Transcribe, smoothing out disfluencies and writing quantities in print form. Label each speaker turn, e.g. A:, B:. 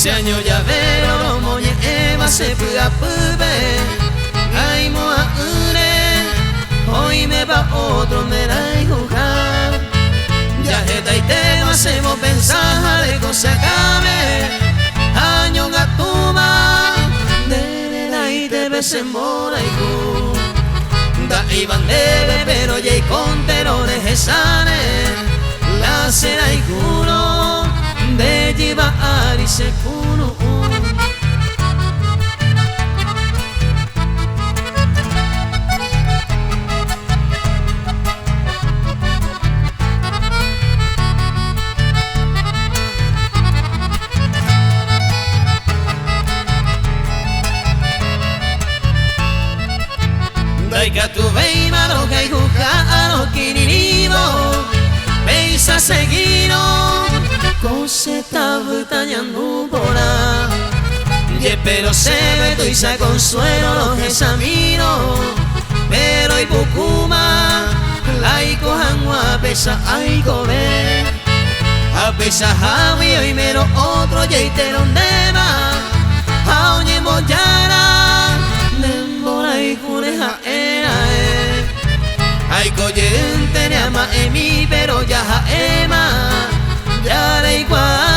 A: año ya veo lo moñe eva se puga pube. Ay moa ure, hoy me va otro me la jugar. Ya jeta y tema hacemos pensar de cosa cabe. Año gatuma, de la y te ves en mora y cu. Da iban debe pero ya y con terones esane. La cera y culo de lleva ari se cuno. Daika tu veima lo que juja lo kiniribo Beisa seguino coseta butañando pora. Ye pero se ve tu isa consuelo los examino. Pero y bucuma laico hanwa pesa aiko ve. A pesa javi y mero otro ye te donde va. A oñe moyara nembora y cuneja era ay coyente ne ama emi pero ya ema ya da igual.